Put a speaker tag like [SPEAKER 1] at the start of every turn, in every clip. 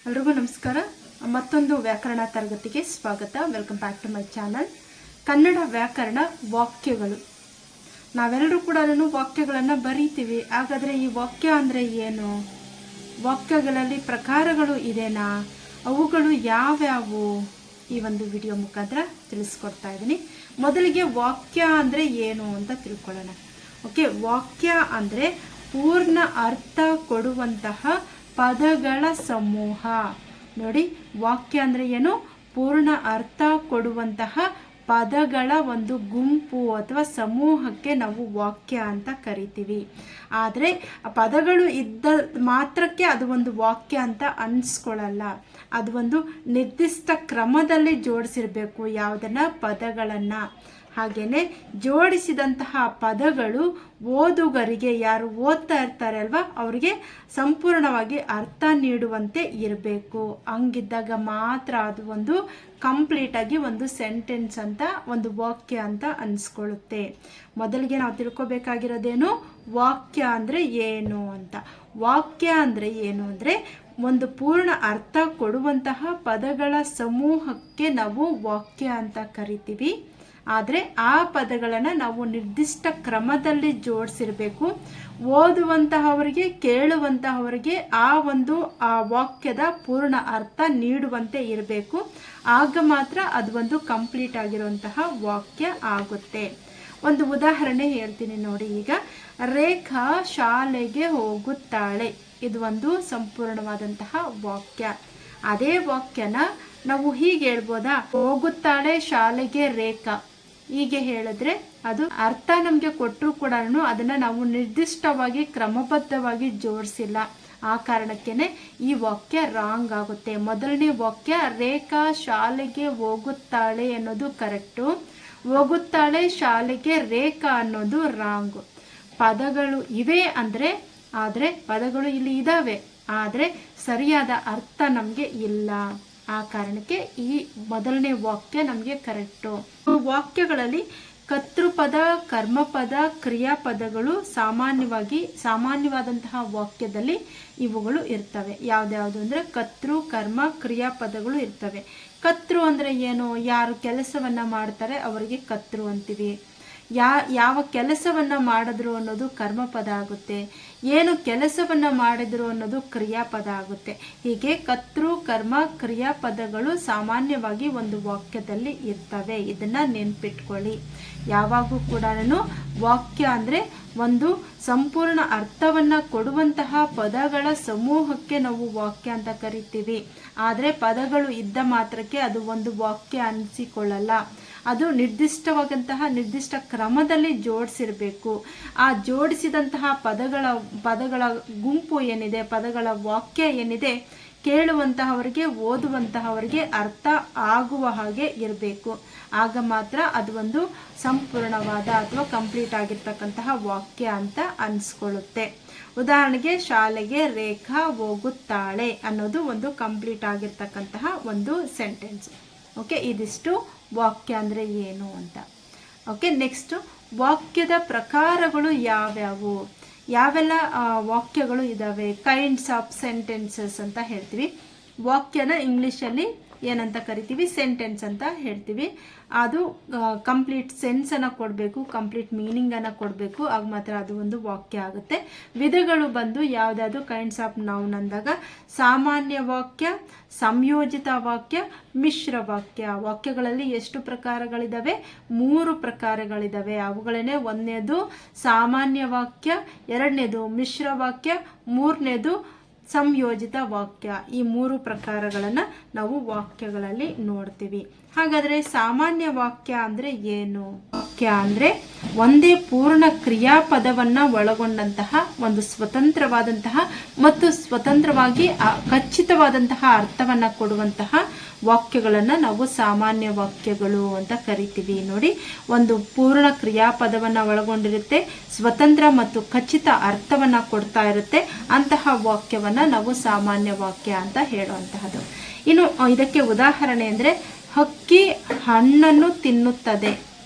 [SPEAKER 1] ಎಲ್ರಿಗೂ ನಮಸ್ಕಾರ. ಮತ್ತೊಂದು ವ್ಯಾಕರಣ ತರಗತಿಗೆ ಸ್ವಾಗತ. Welcome back to my channel. Kannada ವ್ಯಾಕರಣ ವಾಕ್ಯಗಳು. ನಾವೆಲ್ಲರೂ ಕೂಡ ವಾಕ್ಯಗಳನ್ನು ಬರೀತೀವಿ. ಹಾಗಾದರೆ ಈ ವಾಕ್ಯ ಅಂದರೆ ಏನು? ವಾಕ್ಯಗಳಲ್ಲಿ ಪ್ರಕಾರಗಳು ಇದೆನಾ? ಅವುಗಳು ಯಾವ್ಯಾವು? ಈ ಒಂದು ವಿಡಿಯೋ ಮುಖಾಂತರ ತಿಳಿಸ್ಕೊಡ್ತಾ ಇದ್ದೀನಿ. ಮೊದಲಿಗೆ ವಾಕ್ಯ ಅಂದರೆ ಏನು ಅಂತ ತಿಳ್ಕೊಳ್ಳೋಣ. ಓಕೆ, ವಾಕ್ಯ ಅಂದರೆ ಪೂರ್ಣ ಅರ್ಥ ಕೊಡುವಂತಹ ಪದಗಳ ಸಮೂಹ. ನೋಡಿ, ವಾಕ್ಯ ಅಂದರೆ ಏನು? ಪೂರ್ಣ ಅರ್ಥ ಕೊಡುವಂತಹ ಪದಗಳ ಒಂದು ಗುಂಪು ಅಥವಾ ಸಮೂಹಕ್ಕೆ ನಾವು ವಾಕ್ಯ ಅಂತ ಕರಿತೀವಿ. ಆದರೆ ಪದಗಳು ಇದ್ದ ಮಾತ್ರಕ್ಕೆ ಅದು ಒಂದು ವಾಕ್ಯ ಅಂತ ಅನಿಸ್ಕೊಳ್ಳಲ್ಲ. ಅದು ಒಂದು ನಿರ್ದಿಷ್ಟ ಕ್ರಮದಲ್ಲಿ ಜೋಡಿಸಿರಬೇಕು ಯಾವುದನ್ನು, ಪದಗಳನ್ನು. ಹಾಗೆಯೇ ಜೋಡಿಸಿದಂತಹ ಪದಗಳು ಓದುಗರಿಗೆ, ಯಾರು ಓದ್ತಾ ಇರ್ತಾರೆ ಅಲ್ವಾ, ಅವರಿಗೆ ಸಂಪೂರ್ಣವಾಗಿ ಅರ್ಥ ನೀಡುವಂತೆ ಇರಬೇಕು. ಹಂಗಿದ್ದಾಗ ಮಾತ್ರ ಅದು ಒಂದು ಕಂಪ್ಲೀಟಾಗಿ ಒಂದು ಸೆಂಟೆನ್ಸ್ ಅಂತ, ಒಂದು ವಾಕ್ಯ ಅಂತ ಅನಿಸ್ಕೊಳ್ಳುತ್ತೆ. ಮೊದಲಿಗೆ ನಾವು ತಿಳ್ಕೊಬೇಕಾಗಿರೋದೇನು? ವಾಕ್ಯ ಅಂದರೆ ಏನು ಅಂತ. ವಾಕ್ಯ ಅಂದರೆ ಏನು ಅಂದರೆ ಒಂದು ಪೂರ್ಣ ಅರ್ಥ ಕೊಡುವಂತಹ ಪದಗಳ ಸಮೂಹಕ್ಕೆ ನಾವು ವಾಕ್ಯ ಅಂತ ಕರಿತೀವಿ. ಆದರೆ ಆ ಪದಗಳನ್ನು ನಾವು ನಿರ್ದಿಷ್ಟ ಕ್ರಮದಲ್ಲಿ ಜೋಡಿಸಿರಬೇಕು. ಓದುವಂತಹವರಿಗೆ, ಕೇಳುವಂತಹವರಿಗೆ ಆ ವಾಕ್ಯದ ಪೂರ್ಣ ಅರ್ಥ ನೀಡುವಂತೆ ಇರಬೇಕು. ಆಗ ಮಾತ್ರ ಅದು ಒಂದು ಕಂಪ್ಲೀಟ್ ಆಗಿರುವಂತಹ ವಾಕ್ಯ ಆಗುತ್ತೆ. ಒಂದು ಉದಾಹರಣೆ ಹೇಳ್ತೀನಿ ನೋಡಿ. ಈಗ ರೇಖಾ ಶಾಲೆಗೆ ಹೋಗುತ್ತಾಳೆ, ಇದು ಒಂದು ಸಂಪೂರ್ಣವಾದಂತಹ ವಾಕ್ಯ. ಅದೇ ವಾಕ್ಯನ ನಾವು ಹೀಗೆ ಹೇಳ್ಬೋದಾ? ಹೋಗುತ್ತಾಳೆ ಶಾಲೆಗೆ ರೇಖಾ. ಹೀಗೆ ಹೇಳಿದ್ರೆ ಅದು ಅರ್ಥ ನಮಗೆ ಕೊಟ್ಟರು ಕೂಡ ಅದನ್ನು ನಾವು ನಿರ್ದಿಷ್ಟವಾಗಿ ಕ್ರಮಬದ್ಧವಾಗಿ ಜೋಡಿಸಿಲ್ಲ. ಆ ಕಾರಣಕ್ಕೇನೆ ಈ ವಾಕ್ಯ ರಾಂಗ್ ಆಗುತ್ತೆ. ಮೊದಲನೇ ವಾಕ್ಯ ರೇಖಾ ಶಾಲೆಗೆ ಹೋಗುತ್ತಾಳೆ ಅನ್ನೋದು ಕರೆಕ್ಟು, ಹೋಗುತ್ತಾಳೆ ಶಾಲೆಗೆ ರೇಖಾ ಅನ್ನೋದು ರಾಂಗು. ಪದಗಳು ಇವೆ ಅಂದರೆ, ಆದರೆ ಪದಗಳು ಇಲ್ಲಿ ಇದ್ದಾವೆ, ಆದರೆ ಸರಿಯಾದ ಅರ್ಥ ನಮಗೆ ಇಲ್ಲ. ಆ ಕಾರಣಕ್ಕೆ ಈ ಮೊದಲನೇ ವಾಕ್ಯ ನಮಗೆ ಕರೆಕ್ಟು. ವಾಕ್ಯಗಳಲ್ಲಿ ಕರ್ತೃಪದ, ಕರ್ಮಪದ, ಕ್ರಿಯಾಪದಗಳು ಸಾಮಾನ್ಯವಾದಂತಹ ವಾಕ್ಯದಲ್ಲಿ ಇವುಗಳು ಇರ್ತವೆ. ಯಾವ್ದ್ಯಾವುದು ಅಂದರೆ ಕರ್ತೃ, ಕರ್ಮ, ಕ್ರಿಯಾಪದಗಳು ಇರ್ತವೆ. ಕರ್ತೃ ಅಂದರೆ ಏನು? ಯಾರು ಕೆಲಸವನ್ನು ಮಾಡ್ತಾರೆ ಅವರಿಗೆ ಕರ್ತೃ ಅಂತೀವಿ. ಯಾವ ಕೆಲಸವನ್ನು ಮಾಡಿದ್ರು ಅನ್ನೋದು ಕರ್ಮಪದ ಆಗುತ್ತೆ. ಏನು ಕೆಲಸವನ್ನು ಮಾಡಿದ್ರು ಅನ್ನೋದು ಕ್ರಿಯಾಪದ ಆಗುತ್ತೆ. ಹೀಗೆ ಕರ್ತೃ, ಕರ್ಮ, ಕ್ರಿಯಾಪದಗಳು ಸಾಮಾನ್ಯವಾಗಿ ಒಂದು ವಾಕ್ಯದಲ್ಲಿ ಇರ್ತವೆ. ಇದನ್ನು ನೆನ್ಪಿಟ್ಕೊಳ್ಳಿ. ಯಾವಾಗೂ ಕೂಡ ವಾಕ್ಯ ಅಂದರೆ ಒಂದು ಸಂಪೂರ್ಣ ಅರ್ಥವನ್ನು ಕೊಡುವಂತಹ ಪದಗಳ ಸಮೂಹಕ್ಕೆ ನಾವು ವಾಕ್ಯ ಅಂತ ಕರಿತೀವಿ. ಆದರೆ ಪದಗಳು ಇದ್ದ ಮಾತ್ರಕ್ಕೆ ಅದು ಒಂದು ವಾಕ್ಯ ಅನಿಸಿಕೊಳ್ಳಲ್ಲ. ಅದು ನಿರ್ದಿಷ್ಟ ಕ್ರಮದಲ್ಲಿ ಜೋಡಿಸಿರಬೇಕು. ಆ ಜೋಡಿಸಿದಂತಹ ಪದಗಳ ಗುಂಪು ಏನಿದೆ, ಪದಗಳ ವಾಕ್ಯ ಏನಿದೆ, ಕೇಳುವಂತಹವರಿಗೆ, ಓದುವಂತಹವರಿಗೆ ಅರ್ಥ ಆಗುವ ಹಾಗೆ ಇರಬೇಕು. ಆಗ ಮಾತ್ರ ಅದು ಒಂದು ಸಂಪೂರ್ಣವಾದ ಅಥವಾ ಕಂಪ್ಲೀಟ್ ಆಗಿರ್ತಕ್ಕಂತಹ ವಾಕ್ಯ ಅಂತ ಅನಿಸ್ಕೊಳ್ಳುತ್ತೆ. ಉದಾಹರಣೆಗೆ ಶಾಲೆಗೆ ರೇಖಾ ಹೋಗುತ್ತಾಳೆ ಅನ್ನೋದು ಒಂದು ಕಂಪ್ಲೀಟ್ ಆಗಿರ್ತಕ್ಕಂತಹ ಒಂದು ಸೆಂಟೆನ್ಸ್. ಓಕೆ, ಇದಿಷ್ಟು ವಾಕ್ಯ ಅಂದರೆ ಏನು ಅಂತ. ಓಕೆ, ನೆಕ್ಸ್ಟ್ ವಾಕ್ಯದ ಪ್ರಕಾರಗಳು ಯಾವ್ಯಾವು? ಯಾವೆಲ್ಲ ವಾಕ್ಯಗಳು ಇದ್ದಾವೆ? ಕೈಂಡ್ಸ್ ಆಫ್ ಸೆಂಟೆನ್ಸಸ್ ಅಂತ ಹೇಳ್ತೀವಿ. ವಾಕ್ಯನ ಇಂಗ್ಲೀಷಲ್ಲಿ ಏನಂತ ಕರಿತೀವಿ? ಸೆಂಟೆನ್ಸ್ ಅಂತ ಹೇಳ್ತೀವಿ. ಅದು ಕಂಪ್ಲೀಟ್ ಸೆನ್ಸನ್ನು ಕೊಡಬೇಕು, ಕಂಪ್ಲೀಟ್ ಮೀನಿಂಗನ್ನು ಕೊಡಬೇಕು. ಆಗ ಮಾತ್ರ ಅದು ಒಂದು ವಾಕ್ಯ ಆಗುತ್ತೆ. ವಿಧಗಳು ಬಂದು ಯಾವುದಾದ್ರು ಕೈಂಡ್ಸ್ ಆಫ್ ನೌನ್ ಅಂದಾಗ ಸಾಮಾನ್ಯ ವಾಕ್ಯ, ಸಂಯೋಜಿತ ವಾಕ್ಯ, ಮಿಶ್ರ ವಾಕ್ಯ. ವಾಕ್ಯಗಳಲ್ಲಿ ಎಷ್ಟು ಪ್ರಕಾರಗಳಿದ್ದಾವೆ? 3 ಪ್ರಕಾರಗಳಿದ್ದಾವೆ. ಅವುಗಳೇನೆ ಒಂದನೇದು ಸಾಮಾನ್ಯ ವಾಕ್ಯ, ಎರಡನೇದು ಮಿಶ್ರ ವಾಕ್ಯ, ಮೂರನೇದು ಸಂಯೋಜಿತ ವಾಕ್ಯ. ಈ 3 ಪ್ರಕಾರಗಳನ್ನು ನಾವು ವಾಕ್ಯಗಳಲ್ಲಿ ನೋಡ್ತೀವಿ. ಹಾಗಾದರೆ ಸಾಮಾನ್ಯ ವಾಕ್ಯ ಅಂದರೆ ಏನು? ವಾಕ್ಯ ಅಂದರೆ ಒಂದೇ ಪೂರ್ಣ ಕ್ರಿಯಾಪದವನ್ನು ಒಳಗೊಂಡಂತಹ ಒಂದು ಸ್ವತಂತ್ರವಾದಂತಹ ಮತ್ತು ಸ್ವತಂತ್ರವಾಗಿ ಖಚಿತವಾದಂತಹ ಅರ್ಥವನ್ನು ಕೊಡುವಂತಹ ವಾಕ್ಯಗಳನ್ನು ನಾವು ಸಾಮಾನ್ಯ ವಾಕ್ಯಗಳು ಅಂತ ಕರಿತೀವಿ. ನೋಡಿ, ಒಂದು ಪೂರ್ಣ ಕ್ರಿಯಾಪದವನ್ನು ಒಳಗೊಂಡಿರುತ್ತೆ, ಸ್ವತಂತ್ರ ಮತ್ತು ಖಚಿತ ಅರ್ಥವನ್ನು ಕೊಡ್ತಾ ಇರುತ್ತೆ. ಅಂತಹ ವಾಕ್ಯವನ್ನು ನಾವು ಸಾಮಾನ್ಯ ವಾಕ್ಯ ಅಂತ ಹೇಳುವಂತಹದ್ದು. ಇನ್ನು ಇದಕ್ಕೆ ಉದಾಹರಣೆ ಅಂದರೆ ಹಕ್ಕಿ ಹಣ್ಣನ್ನು ತಿನ್ನುತ್ತದೆ.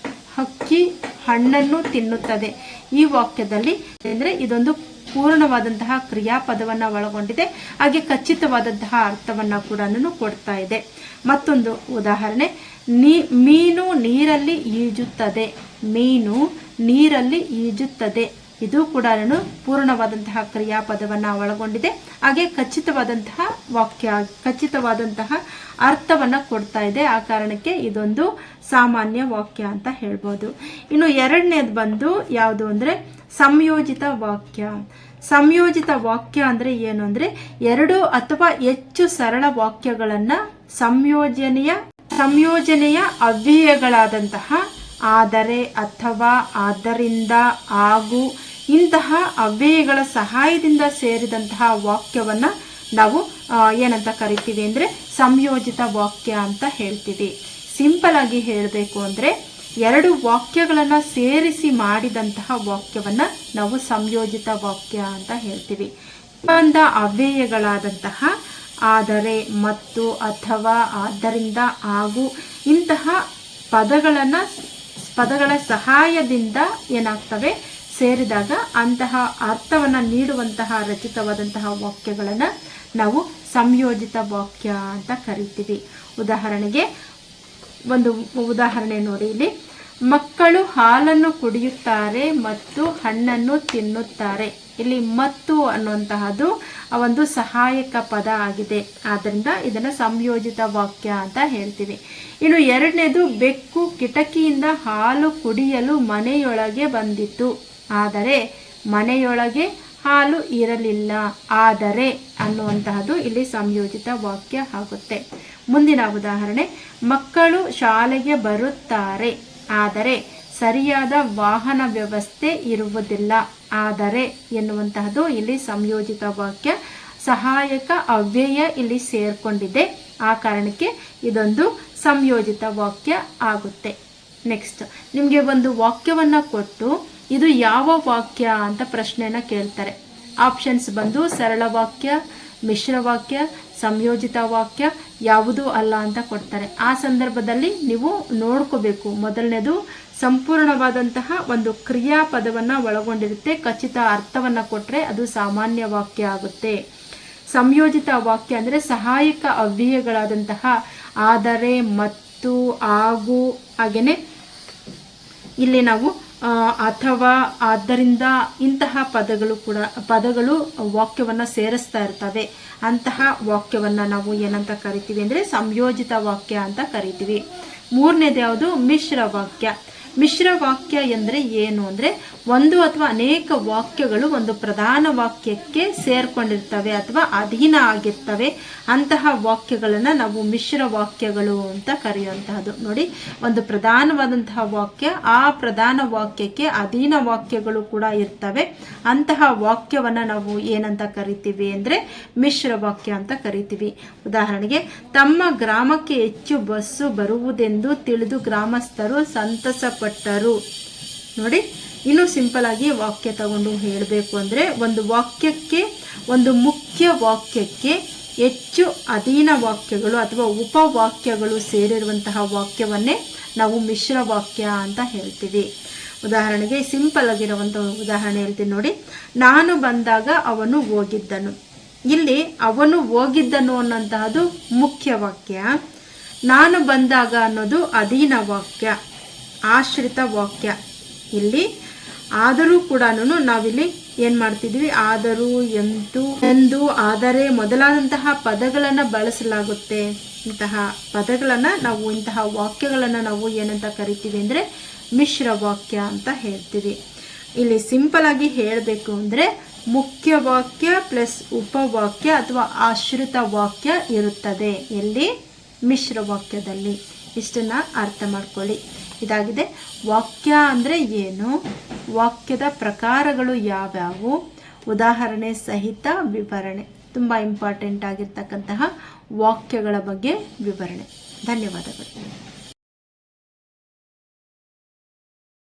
[SPEAKER 1] ಹಕ್ಕಿ ಹಣ್ಣನ್ನು ತಿನ್ನುತ್ತದೆ. ಈ ವಾಕ್ಯದಲ್ಲಿ ಅಂದರೆ ಇದೊಂದು ಪೂರ್ಣವಾದಂತಹ ಕ್ರಿಯಾಪದವನ್ನು ಒಳಗೊಂಡಿದೆ, ಹಾಗೆ ಖಚಿತವಾದಂತಹ ಅರ್ಥವನ್ನು ಕೂಡ ಕೊಡ್ತಾ ಇದೆ. ಮತ್ತೊಂದು ಉದಾಹರಣೆ, ಮೀನು ನೀರಲ್ಲಿ ಈಜುತ್ತದೆ. ಮೀನು ನೀರಲ್ಲಿ ಈಜುತ್ತದೆ. ಇದು ಕೂಡ ಪೂರ್ಣವಾದಂತಹ ಕ್ರಿಯಾಪದವನ್ನು ಒಳಗೊಂಡಿದೆ, ಹಾಗೆ ಖಚಿತವಾದಂತಹ ಅರ್ಥವನ್ನು ಕೊಡ್ತಾ ಇದೆ. ಆ ಕಾರಣಕ್ಕೆ ಇದೊಂದು ಸಾಮಾನ್ಯ ವಾಕ್ಯ ಅಂತ ಹೇಳ್ಬೋದು. ಇನ್ನು ಎರಡನೇದು ಬಂದು ಯಾವುದು ಅಂದರೆ ಸಂಯೋಜಿತ ವಾಕ್ಯ. ಸಂಯೋಜಿತ ವಾಕ್ಯ ಅಂದರೆ ಏನು ಅಂದರೆ 2 ಅಥವಾ ಹೆಚ್ಚು ಸರಳ ವಾಕ್ಯಗಳನ್ನು ಸಂಯೋಜನೆಯ ಅವ್ಯಯಗಳಾದಂತಹ ಆದರೆ, ಅಥವಾ, ಆದ್ದರಿಂದ, ಹಾಗೂ ಇಂತಹ ಅವ್ಯಯಗಳ ಸಹಾಯದಿಂದ ಸೇರಿದಂತಹ ವಾಕ್ಯವನ್ನು ನಾವು ಏನಂತ ಕರಿತೀವಿ ಅಂದರೆ ಸಂಯೋಜಿತ ವಾಕ್ಯ ಅಂತ ಹೇಳ್ತೀವಿ. ಸಿಂಪಲ್ ಆಗಿ ಹೇಳಬೇಕು ಅಂದರೆ 2 ವಾಕ್ಯಗಳನ್ನು ಸೇರಿಸಿ ಮಾಡಿದಂತಹ ವಾಕ್ಯವನ್ನು ನಾವು ಸಂಯೋಜಿತ ವಾಕ್ಯ ಅಂತ ಹೇಳ್ತೀವಿ. ಬಂದ ಅವ್ಯಯಗಳಾದಂತಹ ಆದರೆ, ಮತ್ತು, ಅಥವಾ, ಆದ್ದರಿಂದ, ಹಾಗೂ ಇಂತಹ ಪದಗಳ ಸಹಾಯದಿಂದ ಏನಾಗ್ತವೆ ಸೇರಿದಾಗ ಅಂತಹ ಅರ್ಥವನ್ನು ನೀಡುವಂತಹ ರಚಿತವಾದಂತಹ ವಾಕ್ಯಗಳನ್ನು ನಾವು ಸಂಯೋಜಿತ ವಾಕ್ಯ ಅಂತ ಕರಿತೀವಿ. ಉದಾಹರಣೆಗೆ ಒಂದು ಉದಾಹರಣೆ ನೋಡಿ ಇಲ್ಲಿ, ಮಕ್ಕಳು ಹಾಲನ್ನು ಕುಡಿಯುತ್ತಾರೆ ಮತ್ತು ಹಣ್ಣನ್ನು ತಿನ್ನುತ್ತಾರೆ. ಇಲ್ಲಿ ಮತ್ತು ಅನ್ನುವಂತಹದ್ದು ಒಂದು ಸಹಾಯಕ ಪದ ಆಗಿದೆ, ಆದ್ದರಿಂದ ಇದನ್ನು ಸಂಯೋಜಿತ ವಾಕ್ಯ ಅಂತ ಹೇಳ್ತೀವಿ. ಇನ್ನು ಎರಡನೇದು, ಬೆಕ್ಕು ಕಿಟಕಿಯಿಂದ ಹಾಲು ಕುಡಿಯಲು ಮನೆಯೊಳಗೆ ಬಂದಿತು, ಆದರೆ ಮನೆಯೊಳಗೆ ಹಾಲು ಇರಲಿಲ್ಲ. ಆದರೆ ಅನ್ನುವಂತಹದ್ದು ಇಲ್ಲಿ ಸಂಯೋಜಿತ ವಾಕ್ಯ ಆಗುತ್ತೆ. ಮುಂದಿನ ಉದಾಹರಣೆ, ಮಕ್ಕಳು ಶಾಲೆಗೆ ಬರುತ್ತಾರೆ, ಆದರೆ ಸರಿಯಾದ ವಾಹನ ವ್ಯವಸ್ಥೆ ಇರುವುದಿಲ್ಲ. ಆದರೆ ಎನ್ನುವಂತಹದ್ದು ಇಲ್ಲಿ ಸಂಯೋಜಿತ ವಾಕ್ಯ, ಸಹಾಯಕ ಅವ್ಯಯ ಇಲ್ಲಿ ಸೇರ್ಕೊಂಡಿದೆ. ಆ ಕಾರಣಕ್ಕೆ ಇದೊಂದು ಸಂಯೋಜಿತ ವಾಕ್ಯ ಆಗುತ್ತೆ. ನೆಕ್ಸ್ಟ್, ನಿಮಗೆ ಒಂದು ವಾಕ್ಯವನ್ನು ಕೊಟ್ಟು ಇದು ಯಾವ ವಾಕ್ಯ ಅಂತ ಪ್ರಶ್ನೆನ ಕೇಳ್ತಾರೆ. ಆಪ್ಷನ್ಸ್ ಬಂದು ಸರಳ ವಾಕ್ಯ, ಮಿಶ್ರ ವಾಕ್ಯ, ಸಂಯೋಜಿತ ವಾಕ್ಯ, ಯಾವುದೂ ಅಲ್ಲ ಅಂತ ಕೊಡ್ತಾರೆ. ಆ ಸಂದರ್ಭದಲ್ಲಿ ನೀವು ನೋಡ್ಕೋಬೇಕು. ಮೊದಲನೇದು ಸಂಪೂರ್ಣವಾದಂತಹ ಒಂದು ಕ್ರಿಯಾಪದವನ್ನು ಒಳಗೊಂಡಿರುತ್ತೆ, ಖಚಿತ ಅರ್ಥವನ್ನು ಕೊಟ್ಟರೆ ಅದು ಸಾಮಾನ್ಯ ವಾಕ್ಯ ಆಗುತ್ತೆ. ಸಂಯೋಜಿತ ವಾಕ್ಯ ಅಂದರೆ ಸಹಾಯಕ ಅವ್ಯಯಗಳಾದಂತಹ ಆದರೆ, ಮತ್ತು, ಹಾಗೂ, ಇಲ್ಲಿ ನಾವು ಅಥವಾ, ಆದ್ದರಿಂದ ಇಂತಹ ಪದಗಳು ವಾಕ್ಯವನ್ನು ಸೇರಿಸ್ತಾ ಇರ್ತವೆ. ಅಂತಹ ವಾಕ್ಯವನ್ನು ನಾವು ಏನಂತ ಕರಿತೀವಿ ಅಂದರೆ ಸಂಯೋಜಿತ ವಾಕ್ಯ ಅಂತ ಕರಿತೀವಿ. ಮೂರನೇದು ಯಾವುದು? ಮಿಶ್ರ ವಾಕ್ಯ. ಮಿಶ್ರ ವಾಕ್ಯ ಎಂದರೆ ಏನು ಅಂದರೆ ಒಂದು ಅಥವಾ ಅನೇಕ ವಾಕ್ಯಗಳು ಒಂದು ಪ್ರಧಾನ ವಾಕ್ಯಕ್ಕೆ ಸೇರ್ಕೊಂಡಿರ್ತವೆ ಅಥವಾ ಅಧೀನ ಆಗಿರ್ತವೆ. ಅಂತಹ ವಾಕ್ಯಗಳನ್ನು ನಾವು ಮಿಶ್ರ ವಾಕ್ಯಗಳು ಅಂತ ಕರೆಯುವಂತಹದ್ದು. ನೋಡಿ, ಒಂದು ಪ್ರಧಾನವಾದಂತಹ ವಾಕ್ಯ, ಆ ಪ್ರಧಾನ ವಾಕ್ಯಕ್ಕೆ ಅಧೀನ ವಾಕ್ಯಗಳು ಕೂಡ ಇರ್ತವೆ. ಅಂತಹ ವಾಕ್ಯವನ್ನು ನಾವು ಏನಂತ ಕರಿತೀವಿ ಅಂದರೆ ಮಿಶ್ರ ವಾಕ್ಯ ಅಂತ ಕರಿತೀವಿ. ಉದಾಹರಣೆಗೆ, ತಮ್ಮ ಗ್ರಾಮಕ್ಕೆ ಹೆಚ್ಚು ಬಸ್ಸು ಬರುವುದೆಂದು ತಿಳಿದು ಗ್ರಾಮಸ್ಥರು ಸಂತಸಪಟ್ಟರು. ನೋಡಿ, ಇನ್ನೂ ಸಿಂಪಲ್ ಆಗಿ ವಾಕ್ಯ ತಗೊಂಡು ಹೇಳಬೇಕು ಅಂದರೆ ಒಂದು ವಾಕ್ಯಕ್ಕೆ, ಒಂದು ಮುಖ್ಯ ವಾಕ್ಯಕ್ಕೆ ಹೆಚ್ಚು ಅಧೀನ ವಾಕ್ಯಗಳು ಅಥವಾ ಉಪವಾಕ್ಯಗಳು ಸೇರಿರುವಂತಹ ವಾಕ್ಯವನ್ನೇ ನಾವು ಮಿಶ್ರ ವಾಕ್ಯ ಅಂತ ಹೇಳ್ತೀವಿ. ಉದಾಹರಣೆಗೆ ಸಿಂಪಲ್ ಆಗಿರುವಂಥ ಉದಾಹರಣೆ ಹೇಳ್ತೀನಿ ನೋಡಿ. ನಾನು ಬಂದಾಗ ಅವನು ಹೋಗಿದ್ದನು. ಇಲ್ಲಿ ಅವನು ಹೋಗಿದ್ದನು ಅನ್ನೋಂತಹದ್ದು ಮುಖ್ಯ ವಾಕ್ಯ. ನಾನು ಬಂದಾಗ ಅನ್ನೋದು ಅಧೀನ ವಾಕ್ಯ, ಆಶ್ರಿತ ವಾಕ್ಯ. ಇಲ್ಲಿ ಆದರೂ ಕೂಡ ನಾವಿಲ್ಲಿ ಏನು ಮಾಡ್ತಿದ್ವಿ, ಆದರೂ, ಎಂದು, ಆದರೆ ಮೊದಲಾದಂತಹ ಪದಗಳನ್ನು ಬಳಸಲಾಗುತ್ತೆ. ಇಂತಹ ಪದಗಳನ್ನು ನಾವು, ಇಂತಹ ವಾಕ್ಯಗಳನ್ನು ನಾವು ಏನಂತ ಕರಿತೀವಿ ಅಂದರೆ ಮಿಶ್ರ ವಾಕ್ಯ ಅಂತ ಹೇಳ್ತೀವಿ. ಇಲ್ಲಿ ಸಿಂಪಲ್ ಆಗಿ ಹೇಳಬೇಕು ಅಂದರೆ ಮುಖ್ಯ ವಾಕ್ಯ ಪ್ಲಸ್ ಉಪವಾಕ್ಯ ಅಥವಾ ಆಶ್ರಿತ ವಾಕ್ಯ ಇರುತ್ತದೆ ಎಲ್ಲಿ? ಮಿಶ್ರ ವಾಕ್ಯದಲ್ಲಿ. ಇಷ್ಟನ್ನು ಅರ್ಥ ಮಾಡ್ಕೊಳ್ಳಿ. ಇದಾಗಿದೆ ವಾಕ್ಯ ಅಂದರೆ ಏನು, ವಾಕ್ಯದ ಪ್ರಕಾರಗಳು ಯಾವ್ಯಾವು, ಉದಾಹರಣೆ ಸಹಿತ ವಿವರಣೆ. ತುಂಬ ಇಂಪಾರ್ಟೆಂಟ್ ಆಗಿರ್ತಕ್ಕಂತಹ ವಾಕ್ಯಗಳ ಬಗ್ಗೆ ವಿವರಣೆ. ಧನ್ಯವಾದಗಳು.